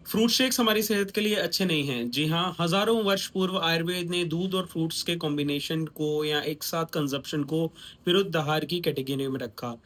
Fruit shakes हमारी सेहत के लिए अच्छे नहीं हैं। जी हाँ, हज़ारों वर्ष पूर्व आयुर्वेद ने दूध और फ्रूट्स के कॉम्बिनेशन को या एक साथ कंज़प्शन को विरुद्ध आहार की कैटेगरी में रखा।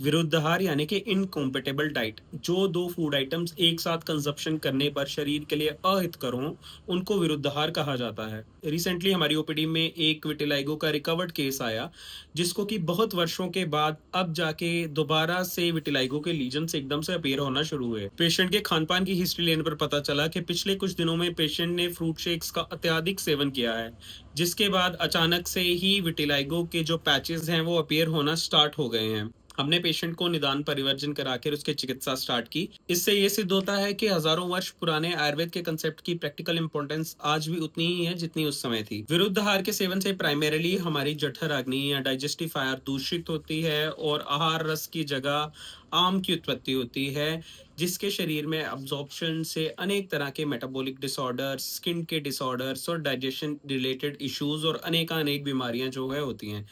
विरुद्ध आहार यानी कि इनकॉम्पैटिबल डाइट, जो 2 फूड आइटम्स एक साथ कंज़प्शन करने पर शरीर के लिए अहितकर हों, उनको विरुद्ध आहार कहा जाता है। रिसेंटली हमारी ओपीडी में एक विटिलिगो का रिकवर्ड केस आया, जिसको कि बहुत वर्षों के बाद अब जाके दोबारा से विटिलिगो के लीजन्स एकदम से अपीयर होना शुरू हुए। पेशेंट के खान-पान की हिस्ट्री लेने पर पता चला कि पिछले कुछ दिनों में पेशेंट ने फ्रूट शेक्स का अत्यधिक सेवन किया है, जिसके बाद अचानक से ही विटिलिगो के जो पैचेस हैं वो अपीयर होना स्टार्ट हो गए हैं। हमने पेशेंट को निदान परिवर्जन कराकर उसकी चिकित्सा स्टार्ट की। इससे ये सिद्ध होता है कि हजारों वर्ष पुराने आयुर्वेद के कंसेप्ट की प्रैक्टिकल इंपॉर्टेंस आज भी उतनी ही है जितनी उस समय थी। विरुद्ध आहार के सेवन से प्राइमरीली हमारी जठर अग्नि या डाइजेस्टिव फायर दूषित होती है और आहार रस की जगह आम की उत्पत्ति होती है, जिसके शरीर में अब्जॉर्प्शन से अनेक तरह के मेटाबॉलिक डिसऑर्डर्स, स्किन के डिसऑर्डर्स और डाइजेशन रिलेटेड इश्यूज और अनेक बीमारियां जो है होती हैं।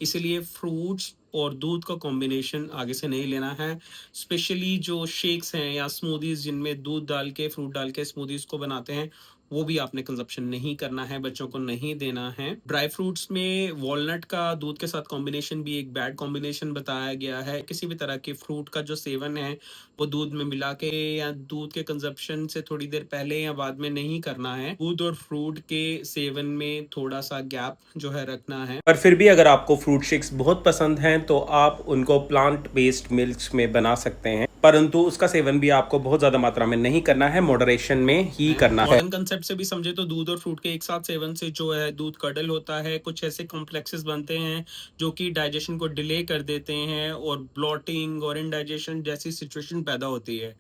इसीलिए फ्रूट्स और दूध का कॉम्बिनेशन आगे से नहीं लेना है। स्पेशली जो शेक्स हैं या स्मूदीज जिनमें दूध डाल के फ्रूट डाल के स्मूदीज को बनाते हैं, वो भी आपने कंजप्शन नहीं करना है, बच्चों को नहीं देना है। ड्राई फ्रूट्स में वॉलनट का दूध के साथ कॉम्बिनेशन भी एक बैड कॉम्बिनेशन बताया गया है। किसी भी तरह के फ्रूट का जो सेवन है वो दूध में मिला के या दूध के कंजप्शन से थोड़ी देर पहले या बाद में नहीं करना है। दूध और फ्रूट के सेवन में थोड़ा सा गैप जो है रखना है। पर फिर भी अगर आपको फ्रूट शेक्स बहुत पसंद हैं तो आप उनको प्लांट बेस्ड मिल्क में बना सकते हैं, परंतु उसका सेवन भी आपको बहुत ज़्यादा मात्रा में नहीं करना है, मॉडरेशन में ही करना है। मॉडर्न कंसेप्ट से भी समझे तो दूध और फ्रूट के एक साथ सेवन से जो है दूध कडल होता है, कुछ ऐसे कॉम्प्लेक्सेस बनते हैं जो कि डाइजेशन को डिले कर देते हैं और ब्लॉटिंग और इनडाइजेशन जैसी सिचुएशन पैदा होती है।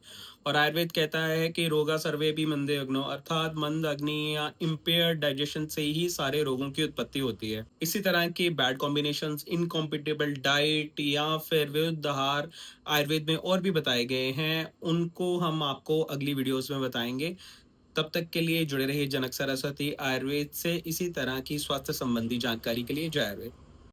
और आयुर्वेद कहता है कि रोगा सर्वे भी मंदे अग्नो, अर्थात मंद अग्नि या इम्पेयर डाइजेशन से ही सारे रोगों की उत्पत्ति होती है। इसी तरह के बैड कॉम्बिनेशंस, इनकॉम्पिटेबल डाइट या फिर विरुद्ध आहार आयुर्वेद में और भी बताए गए हैं, उनको हम आपको अगली वीडियोस में बताएंगे। तब तक के लिए जुड़े रहिए जनक सरस्वती आयुर्वेद से। इसी तरह की स्वास्थ्य संबंधी जानकारी के लिए जय आयुर्वेद।